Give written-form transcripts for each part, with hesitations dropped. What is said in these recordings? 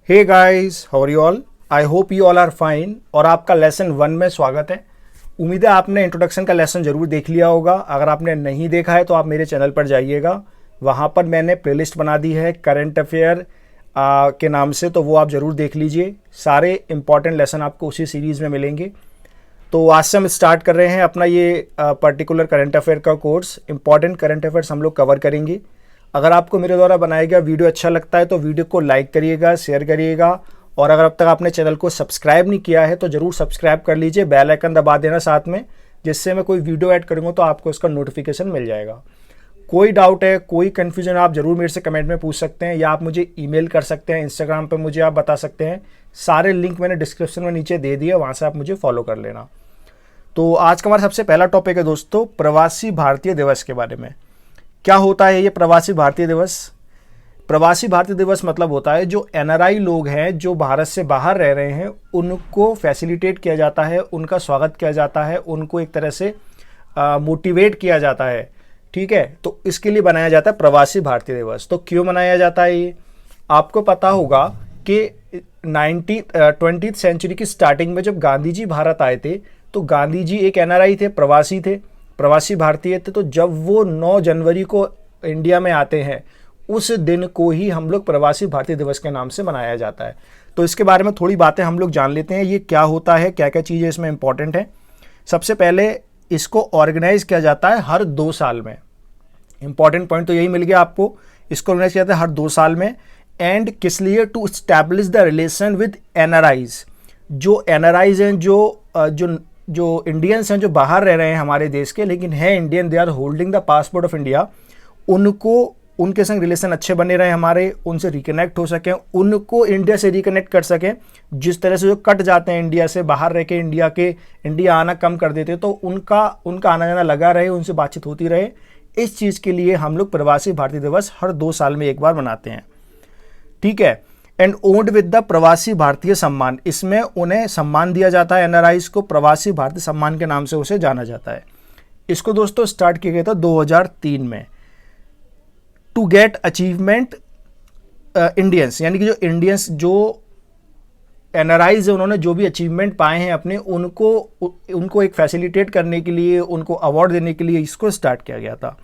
Hey guys, how are you all? I hope you all are fine. और आपका lesson 1 में स्वागत है। उम्मीद है आपने इंट्रोडक्शन का लेसन जरूर देख लिया होगा। अगर आपने नहीं देखा है तो आप मेरे चैनल पर जाइएगा, वहाँ पर मैंने प्लेलिस्ट बना दी है करंट अफेयर के नाम से, तो वो आप ज़रूर देख लीजिए। सारे इंपॉर्टेंट लेसन आपको उसी सीरीज़ में मिलेंगे। तो आज से हम स्टार्ट कर रहे हैं अपना ये पर्टिकुलर करंट अफेयर का कोर्स। इंपॉर्टेंट करंट अफेयर्स हम लोग कवर करेंगे। अगर आपको मेरे द्वारा बनाया गया वीडियो अच्छा लगता है तो वीडियो को लाइक करिएगा, शेयर करिएगा, और अगर अब तक आपने चैनल को सब्सक्राइब नहीं किया है तो ज़रूर सब्सक्राइब कर लीजिए। बेल आइकन दबा देना साथ में, जिससे मैं कोई वीडियो ऐड करूँगा तो आपको उसका नोटिफिकेशन मिल जाएगा। कोई डाउट है, कोई कन्फ्यूजन, आप ज़रूर मेरे से कमेंट में पूछ सकते हैं, या आप मुझे ईमेल कर सकते हैं। इंस्टाग्राम पर मुझे आप बता सकते हैं। सारे लिंक मैंने डिस्क्रिप्शन में नीचे दे दिए, वहाँ से आप मुझे फॉलो कर लेना। तो आज का हमारा सबसे पहला टॉपिक है दोस्तों, प्रवासी भारतीय दिवस के बारे में। क्या होता है ये प्रवासी भारतीय दिवस? प्रवासी भारतीय दिवस मतलब होता है जो एनआरआई लोग हैं, जो भारत से बाहर रह रहे हैं, उनको फैसिलिटेट किया जाता है, उनका स्वागत किया जाता है, उनको एक तरह से मोटिवेट किया जाता है। ठीक है, तो इसके लिए बनाया जाता है प्रवासी भारतीय दिवस। तो क्यों मनाया जाता है ये? आपको पता होगा कि 20th सेंचुरी की स्टार्टिंग में जब गांधी जी भारत आए थे, तो गांधी जी एक एनआरआई थे, प्रवासी थे, प्रवासी भारतीय थे। तो जब वो 9 जनवरी को इंडिया में आते हैं, उस दिन को ही हम लोग प्रवासी भारतीय दिवस के नाम से मनाया जाता है। तो इसके बारे में थोड़ी बातें हम लोग जान लेते हैं, ये क्या होता है, क्या क्या चीज़ें इसमें इंपॉर्टेंट है। सबसे पहले इसको ऑर्गेनाइज किया जाता है हर 2 साल में। इंपॉर्टेंट पॉइंट तो यही मिल गया आपको। इसको ऑर्गेनाइज किया जाता है हर 2 साल में। एंड किस लिए? To establish the relation with NRIs. जो एनआरआईज हैं, जो इंडियंस हैं, जो बाहर रह रहे हैं हमारे देश के, लेकिन है Indian, they are holding the passport of India, उनके संग रिलेशन अच्छे बने रहे हमारे, उनसे रिकनेक्ट हो सकें, उनको इंडिया से रिकनेक्ट कर सकें। जिस तरह से जो कट जाते हैं इंडिया से, बाहर रह के इंडिया आना कम कर देते, तो उनका आना जाना लगा रहे, उनसे बातचीत होती रहे। इस चीज़ के लिए हम लोग प्रवासी भारतीय दिवस हर 2 साल में एक बार मनाते हैं। ठीक है। एंड ओन्ड विद द प्रवासी भारतीय सम्मान। इसमें उन्हें सम्मान दिया जाता है, एनआरआईज को प्रवासी भारतीय सम्मान के नाम से उसे जाना जाता है। इसको दोस्तों स्टार्ट किया गया था 2003 में। टू गेट अचीवमेंट इंडियंस, यानी कि जो इंडियंस, जो एनआरआईज है, उन्होंने जो भी अचीवमेंट पाए हैं अपने, उनको एक फैसिलिटेट करने के लिए, उनको अवार्ड देने के लिए इसको स्टार्ट किया गया था।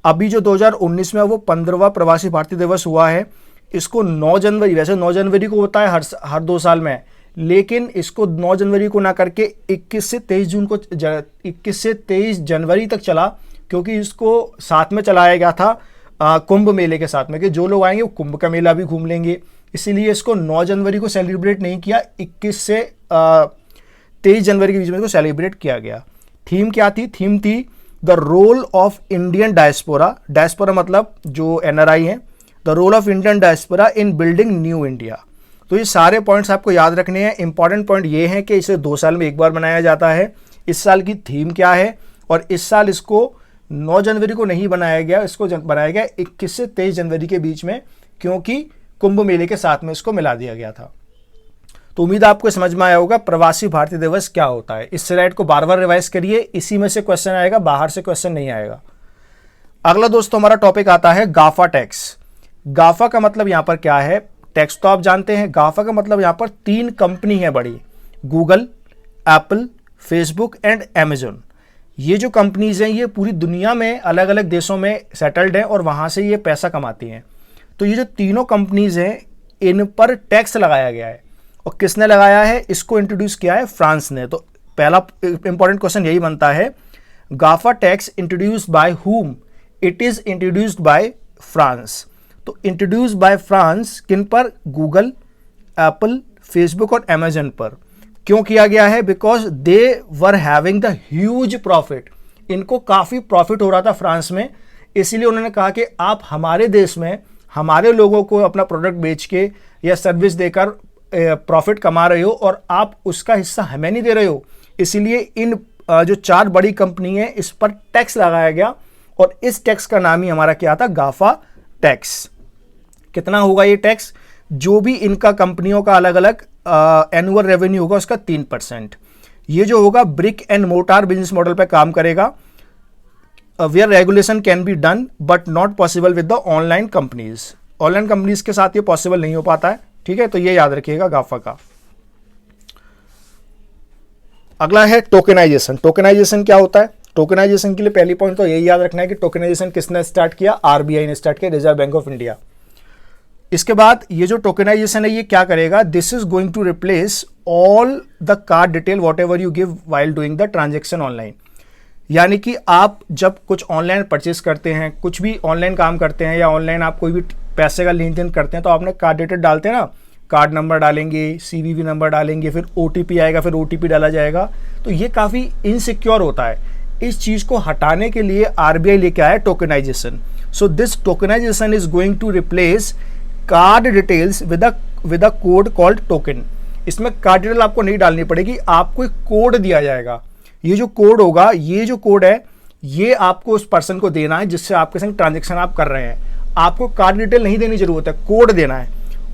अभी जो 2019 में वो 15वां प्रवासी भारतीय दिवस हुआ है। इसको 9 जनवरी, वैसे 9 जनवरी को होता है हर 2 साल में, लेकिन इसको 9 जनवरी को ना करके 21 से 23 जनवरी तक चला, क्योंकि इसको साथ में चलाया गया था कुंभ मेले के साथ में, कि जो लोग आएंगे वो कुंभ का मेला भी घूम लेंगे। इसीलिए इसको 9 जनवरी को सेलिब्रेट नहीं किया, 21 से 23 जनवरी के बीच में इसको सेलिब्रेट किया गया। थीम क्या थी? थीम थी the role of Indian diaspora. Diaspora मतलब जो एनआरआई हैं। The role of Indian diaspora in building new India. तो ये सारे पॉइंट्स आपको याद रखने हैं। इंपॉर्टेंट पॉइंट ये है कि इसे 2 साल में एक बार मनाया जाता है। इस साल की थीम क्या है? और इस साल इसको 9 जनवरी को नहीं बनाया गया, इसको बनाया गया 21 से 23 जनवरी के बीच में, क्योंकि कुंभ मेले के साथ में इसको मिला दिया गया था। तो उम्मीद आपको समझ में आया होगा प्रवासी भारतीय दिवस क्या होता है। इस स्लाइड को बार बार रिवाइज करिए, इसी में से क्वेश्चन आएगा, बाहर से क्वेश्चन नहीं आएगा। अगला दोस्तों हमारा टॉपिक आता है गाफा टैक्स। गाफा का मतलब यहाँ पर क्या है? टैक्स तो आप जानते हैं। गाफा का मतलब यहाँ पर 3 कंपनी है बड़ी, Google, Apple, Facebook and Amazon. ये जो कंपनीज हैं, ये पूरी दुनिया में अलग अलग देशों में सेटल्ड हैं और वहाँ से ये पैसा कमाती हैं। तो ये जो तीनों कंपनीज हैं, इन पर टैक्स लगाया गया है। और किसने लगाया है? इसको इंट्रोड्यूस किया है फ्रांस ने। तो पहला इंपॉर्टेंट क्वेश्चन यही बनता है, GAFA tax introduced by whom? It is introduced by France. तो इंट्रोड्यूस बाय फ्रांस किन पर? गूगल, एप्पल, फेसबुक और अमेजन पर। क्यों किया गया है? Because they were having the huge profit. इनको काफ़ी प्रॉफिट हो रहा था फ्रांस में, इसीलिए उन्होंने कहा कि आप हमारे देश में हमारे लोगों को अपना प्रोडक्ट बेच के या सर्विस देकर प्रॉफिट कमा रहे हो, और आप उसका हिस्सा हमें नहीं दे रहे हो। इसीलिए इन जो 4 बड़ी कंपनी है, इस पर टैक्स लगाया गया, और इस टैक्स का नाम ही हमारा क्या था? गाफा टैक्स। कितना होगा ये टैक्स? जो भी इनका कंपनियों का अलग अलग एनुअल रेवेन्यू होगा, उसका 3%। ये जो होगा brick and mortar business model पे काम करेगा, where regulation can be done but not possible with the online companies. Online companies के साथ ये पॉसिबल नहीं हो पाता है, ठीक है, तो ये याद रखिएगा गाफा का। अगला है टोकेनाइजेशन। टोकेनाइजेशन क्या होता है? टोकेनाइजेशन के लिए पहली पॉइंट तो यही याद रखना है कि टोकेनाइजेशन किसने स्टार्ट किया? आरबीआई ने स्टार्ट किया, रिजर्व बैंक ऑफ इंडिया। इसके बाद ये जो टोकेनाइजेशन है ये क्या करेगा? This is going to replace all the card detail whatever you give while doing the transaction online. यानी कि आप जब कुछ ऑनलाइन परचेस करते हैं, कुछ भी ऑनलाइन काम करते हैं, या ऑनलाइन आप कोई भी पैसे का लेन देन करते हैं, तो आपने कार्ड डिटेल डालते हैं ना, कार्ड नंबर डालेंगे, सीवीवी नंबर डालेंगे, फिर ओटीपी आएगा, फिर ओटीपी डाला जाएगा, तो ये काफ़ी इनसिक्योर होता है। इस चीज़ को हटाने के लिए आरबीआई लेके आया tokenisation. So this tokenisation is going to replace card details with a code called token. इसमें कार्ड डिटेल आपको नहीं डालनी पड़ेगी, आपको एक कोड दिया जाएगा। ये जो कोड होगा, ये जो कोड है, ये आपको उस पर्सन को देना है जिससे आपके संग ट्रांजेक्शन आप कर रहे हैं। आपको कार्ड डिटेल नहीं देनी जरूरत है, कोड देना है,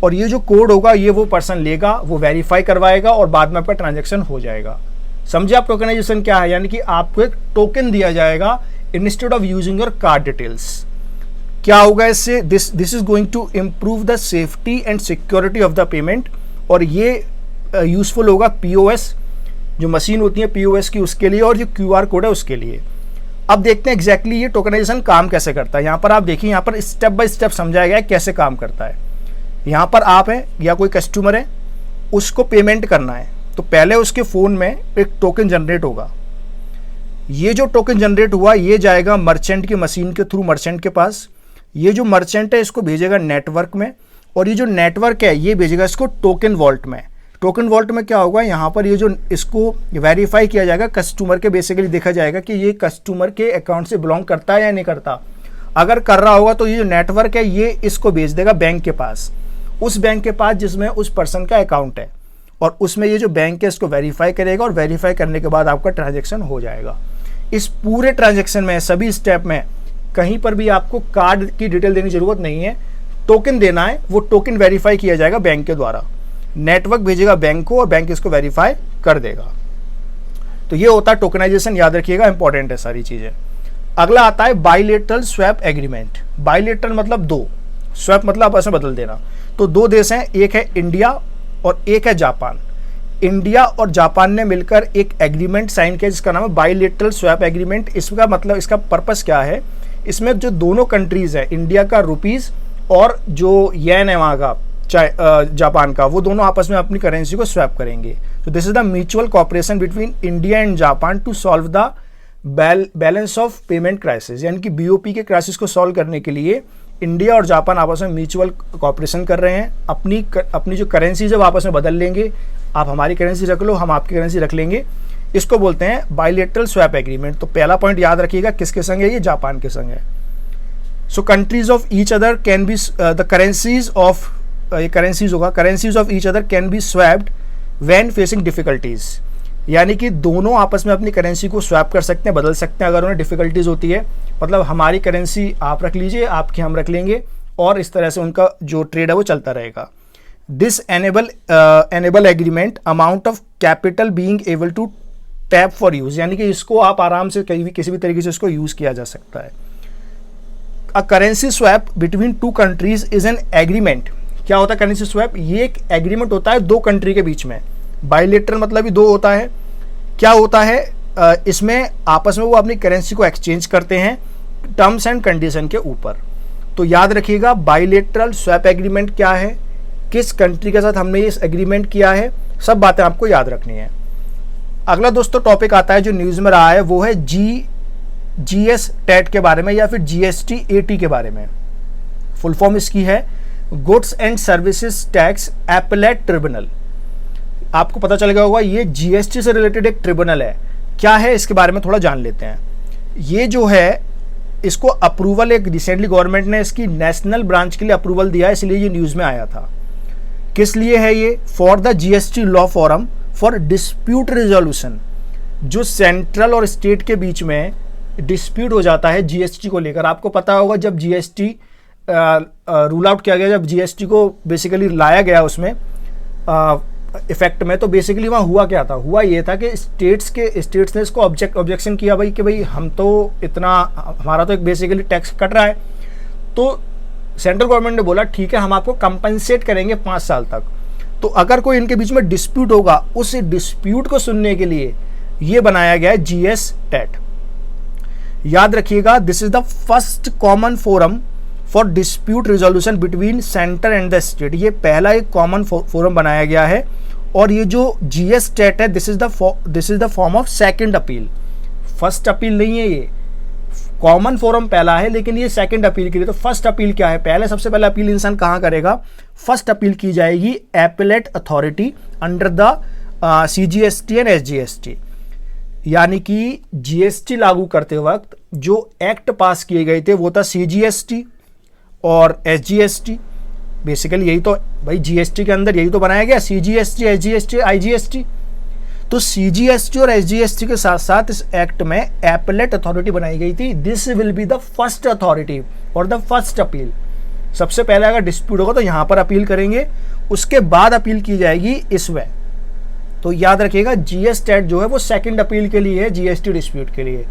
और ये जो कोड होगा ये वो पर्सन लेगा, वो वेरीफाई करवाएगा और बाद में आपका ट्रांजेक्शन हो जाएगा। समझे आप टोकनाइजेशन क्या है? यानी कि आपको एक टोकन दिया जाएगा instead of using your card details. क्या होगा इससे? This is going to improve the safety and security of the payment, और ये यूजफुल होगा पीओएस, जो मशीन होती है पीओएस की, उसके लिए, और जो क्यूआर कोड है उसके लिए। अब देखते हैं एग्जैक्टली ये टोकनाइजेशन काम कैसे करता है। यहाँ पर आप देखिए, यहाँ पर स्टेप बाय स्टेप समझाया गया है कैसे काम करता है। यहाँ पर आप हैं या कोई कस्टमर है, उसको पेमेंट करना है, तो पहले उसके फ़ोन में एक टोकन जनरेट होगा। ये जो टोकन जनरेट हुआ ये जाएगा मर्चेंट की मशीन के थ्रू मर्चेंट के पास। ये जो मर्चेंट है इसको भेजेगा नेटवर्क में, और ये जो नेटवर्क है ये भेजेगा इसको टोकन वॉल्ट में। टोकन वॉल्ट में क्या होगा? यहाँ पर ये जो इसको वेरीफाई किया जाएगा कस्टमर के, बेसिकली देखा जाएगा कि ये कस्टमर के अकाउंट से बिलोंग करता है या नहीं करता। अगर कर रहा होगा तो ये जो नेटवर्क है ये इसको भेज देगा बैंक के पास, उस बैंक के पास जिसमें उस पर्सन का अकाउंट है, और उसमें ये जो बैंक है इसको वेरीफाई करेगा, और वेरीफाई करने के बाद आपका ट्रांजैक्शन हो जाएगा। इस पूरे ट्रांजैक्शन में, सभी स्टेप में कहीं पर भी आपको कार्ड की डिटेल देने की जरूरत नहीं है, टोकन देना है। वो टोकन वेरीफाई किया जाएगा बैंक के द्वारा, नेटवर्क भेजेगा बैंक को और बैंक इसको वेरीफाई कर देगा। तो ये होता है टोकनाइजेशन, याद रखिएगा, इंपॉर्टेंट है सारी चीज़ें। अगला आता है बाइलेटरल स्वैप एग्रीमेंट। बाइलेटरल मतलब दो, स्वैप मतलब आपस में बदल देना। तो दो देश हैं, एक है इंडिया और एक है जापान। इंडिया और जापान ने मिलकर एक एग्रीमेंट साइन किया जिसका नाम है बाइलेटरल स्वैप एग्रीमेंट। इसका मतलब, इसका पर्पस क्या है? इसमें जो दोनों कंट्रीज है, इंडिया का रुपीज़ और जो येन है वहाँ का जापान का, वो दोनों आपस में अपनी करेंसी को स्वैप करेंगे। तो this is the mutual cooperation between India and Japan to solve the balance of payment crisis. यानी कि बीओपी के क्राइसिस को सॉल्व करने के लिए इंडिया और जापान आपस में म्यूचुअल कॉपरेशन कर रहे हैं। अपनी जो करेंसी जब आपस में बदल लेंगे, आप हमारी करेंसी रख लो, हम आपकी करेंसी रख लेंगे, इसको बोलते हैं बाइलेटरल स्वैप एग्रीमेंट। तो पहला पॉइंट याद रखिएगा, किसके संग है? ये जापान के संग है। So countries of each other can be the currencies of, ये करेंसीज होगा, currencies of each other can be swapped when facing difficulties. यानी कि दोनों आपस में अपनी करेंसी को स्वैप कर सकते हैं, बदल सकते हैं अगर उन्हें डिफिकल्टीज होती है। मतलब हमारी करेंसी आप रख लीजिए, आपकी हम रख लेंगे, और इस तरह से उनका जो ट्रेड है वो चलता रहेगा। This enable agreement amount of capital being able to tap for use. यानी कि इसको आप आराम से कहीं भी किसी भी तरीके से इसको यूज किया जा सकता है। A currency swap between two countries is an agreement. क्या होता है करेंसी स्वैप? ये एक एग्रीमेंट होता है दो कंट्री के बीच में। बाइलेटरल मतलब भी दो होता है। क्या होता है? इसमें आपस में वो अपनी करेंसी को एक्सचेंज करते हैं टर्म्स एंड कंडीशन के ऊपर। तो याद रखिएगा बाइलेटरल स्वैप एग्रीमेंट क्या है, किस कंट्री के साथ हमने इस एग्रीमेंट किया है, सब बातें आपको याद रखनी है। अगला दोस्तों टॉपिक आता है जो न्यूज़ में रहा है, वो है जीएस टेट के बारे में, या फिर जीएसटी एटी के बारे में। फुल फॉर्म इसकी है goods and services tax appellate tribunal. आपको पता चल गया होगा ये जीएसटी से रिलेटेड एक ट्रिब्यूनल है। क्या है इसके बारे में थोड़ा जान लेते हैं। ये जो है इसको अप्रूवल एक रिसेंटली गवर्नमेंट ने इसकी नेशनल ब्रांच के लिए अप्रूवल दिया है, इसलिए ये न्यूज़ में आया था। किस लिए है ये? For the GST law forum for dispute resolution. जो सेंट्रल और स्टेट के बीच में डिस्प्यूट हो जाता है जीएसटी को लेकर। आपको पता होगा जब जीएसटी रूल आउट किया गया, जब जीएसटी को बेसिकली लाया गया उसमें इफेक्ट में, तो बेसिकली वहाँ हुआ क्या था? हुआ ये था कि स्टेट्स ने इसको ऑब्जेक्शन किया भाई कि भाई हम तो इतना, हमारा तो एक बेसिकली टैक्स कट रहा है। तो सेंट्रल गवर्नमेंट ने बोला ठीक है हम आपको कंपनसेट करेंगे 5 साल तक। तो अगर कोई इनके बीच में डिस्प्यूट होगा, उस डिस्प्यूट को सुनने के लिए ये बनाया गया है जीएस टेट। याद रखिएगा, this is the first common forum for dispute resolution between centre and the state. ये पहला एक कॉमन फोरम बनाया गया है। और ये जो जीएस टेट है, this is the form of second appeal. First appeal नहीं है, ये कॉमन फोरम पहला है, लेकिन ये सेकंड अपील के लिए। तो फर्स्ट अपील क्या है? पहले सबसे पहले अपील इंसान कहाँ करेगा? फर्स्ट अपील की जाएगी appellate authority under the CGST and SGST. यानी कि जीएसटी लागू करते वक्त जो एक्ट पास किए गए थे वो था सीजीएसटी और एसजीएसटी। बेसिकली यही तो भाई जीएसटी के अंदर यही तो बनाया गया, सीजीएसटी, एसजीएसटी, आईजीएसटी। तो सीजीएसटी और एसजीएसटी के साथ साथ इस एक्ट में एपेलेट अथॉरिटी बनाई गई थी। This will be the first authority और द फर्स्ट अपील। सबसे पहले अगर डिस्प्यूट होगा तो यहां पर अपील करेंगे, उसके बाद अपील की जाएगी इसमें। तो याद रखिएगा, जीएस टेट जो है वो सेकंड अपील के लिए है, जीएसटी डिस्प्यूट के लिए।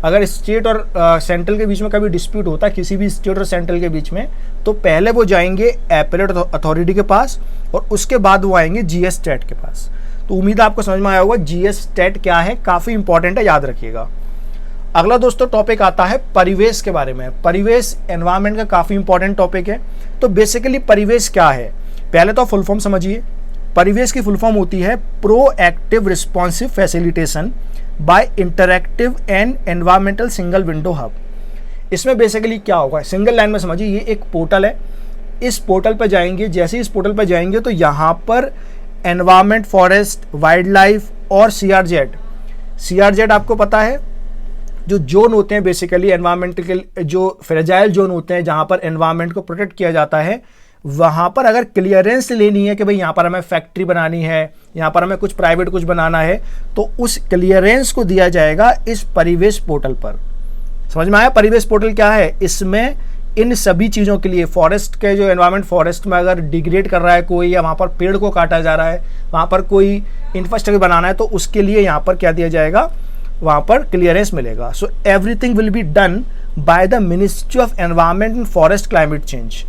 अगर स्टेट और सेंट्रल के बीच में कभी डिस्प्यूट होता है, किसी भी स्टेट और सेंट्रल के बीच में, तो पहले वो जाएंगे एपेलेट अथॉरिटी के पास और उसके बाद वो आएंगे जीएस टेट के पास। तो उम्मीद है आपको समझ में आया होगा जीएस टेट क्या है, काफ़ी इंपॉर्टेंट है, याद रखिएगा। अगला दोस्तों टॉपिक आता है परिवेश के बारे में। परिवेश एनवायरनमेंट का काफ़ी इंपॉर्टेंट टॉपिक है। तो बेसिकली परिवेश क्या है, पहले तो फुल फॉर्म समझिए। परिवेश की फुल फॉर्म होती है proactive responsive facilitation by interactive and environmental single window hub. इसमें बेसिकली क्या होगा, सिंगल लाइन में समझिए। ये एक पोर्टल है, इस पोर्टल पर जाएंगे, जैसे इस पोर्टल पर जाएंगे तो यहाँ पर एनवायरमेंट, फॉरेस्ट, वाइल्ड लाइफ और सीआरजेड आपको पता है जो जोन होते हैं बेसिकली एनवायरमेंट के, जो फ्रेजाइल जोन होते हैं जहाँ पर एनवायरमेंट को प्रोटेक्ट किया जाता है। वहाँ पर अगर क्लियरेंस लेनी है कि भाई यहाँ पर हमें फैक्ट्री बनानी है, यहाँ पर हमें कुछ प्राइवेट कुछ बनाना है, तो उस क्लियरेंस को दिया जाएगा इस परिवेश पोर्टल पर। समझ में आया? परिवेश पोर्टल क्या है? इसमें इन सभी चीज़ों के लिए, फॉरेस्ट के जो एनवायरनमेंट, फॉरेस्ट में अगर डिग्रेड कर रहा है कोई, या वहाँ पर पेड़ को काटा जा रहा है, वहाँ पर कोई इंफ्रास्ट्रक्चर बनाना है, तो उसके लिए यहाँ पर क्या दिया जाएगा, वहाँ पर क्लियरेंस मिलेगा। So everything will be done by the ministry of environment and forest climate change.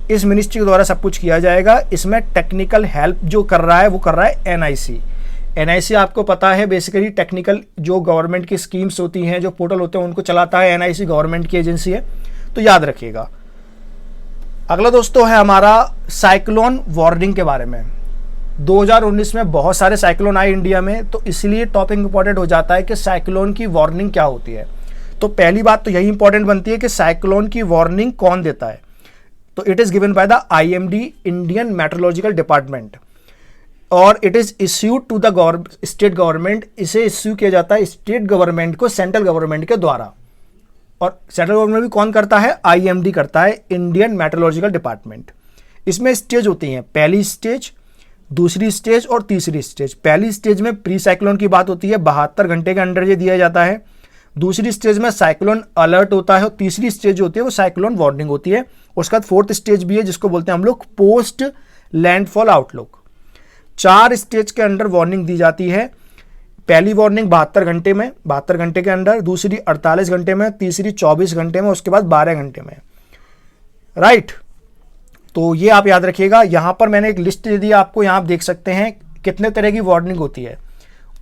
इस मिनिस्ट्री के द्वारा सब कुछ किया जाएगा। इसमें टेक्निकल हेल्प जो कर रहा है वो कर रहा है एनआईसी। एनआईसी आपको पता है बेसिकली टेक्निकल जो गवर्नमेंट की स्कीम्स होती हैं, जो पोर्टल होते हैं, उनको चलाता है एनआईसी, गवर्नमेंट की एजेंसी है, तो याद रखिएगा। अगला दोस्तों है हमारा साइक्लोन वार्निंग के बारे में। 2019 में बहुत सारे साइक्लोन आए इंडिया में, तो इसलिए टॉपिक इंपॉर्टेंट हो जाता है कि साइक्लोन की वार्निंग क्या होती है। तो पहली बात तो यही इंपॉर्टेंट बनती है कि साइक्लोन की वार्निंग कौन देता है। तो it is given by the IMD, Indian meteorological department, और it is issued to the state government. इसे इश्यू किया जाता है स्टेट गवर्नमेंट को सेंट्रल गवर्नमेंट के द्वारा। और सेंट्रल गवर्नमेंट भी कौन करता है? आईएमडी करता है, इंडियन मेट्रोलॉजिकल डिपार्टमेंट। इसमें स्टेज होती हैं, पहली स्टेज, दूसरी स्टेज और तीसरी स्टेज। पहली स्टेज में प्री साइक्लोन की बात होती है, 72 घंटे के अंदर ये दिया जाता है। दूसरी स्टेज में साइक्लोन अलर्ट होता है और तीसरी स्टेज जो होती है वो साइक्लोन वार्निंग होती है। उसके बाद फोर्थ स्टेज भी है जिसको बोलते हैं हम लोग पोस्ट लैंडफॉल आउटलुक। 4 स्टेज के अंडर वार्निंग दी जाती है। पहली वार्निंग 72 घंटे में, 72 घंटे के अंदर, दूसरी 48 घंटे में, तीसरी 24 घंटे में, उसके बाद 12 घंटे में। राइट, तो ये आप याद रखिएगा। यहाँ पर मैंने एक लिस्ट दे दी आपको, यहाँ आप देख सकते हैं कितने तरह की वार्निंग होती है।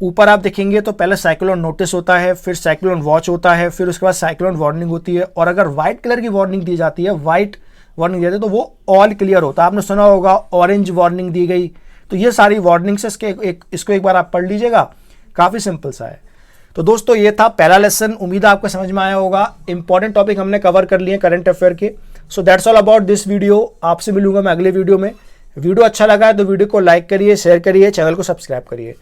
ऊपर आप देखेंगे तो पहले साइक्लोन नोटिस होता है, फिर साइक्लोन वॉच होता है, फिर उसके बाद साइक्लोन वार्निंग होती है। और अगर व्हाइट कलर की वार्निंग दी जाती है, व्हाइट वार्निंग दी जाती है, तो वो ऑल क्लियर होता है। आपने सुना होगा ऑरेंज वार्निंग दी गई। तो ये सारी वार्निंग्स इसको एक बार आप पढ़ लीजिएगा, काफ़ी सिंपल सा है। तो दोस्तों ये था पहला लेसन, उम्मीद है आपको समझ में आया होगा। इंपॉर्टेंट टॉपिक हमने कवर कर लिए करंट अफेयर के। So that's all about this video. आपसे मिलूंगा मैं अगले वीडियो में। वीडियो अच्छा लगा है तो वीडियो को लाइक करिए, शेयर करिए, चैनल को सब्सक्राइब करिए।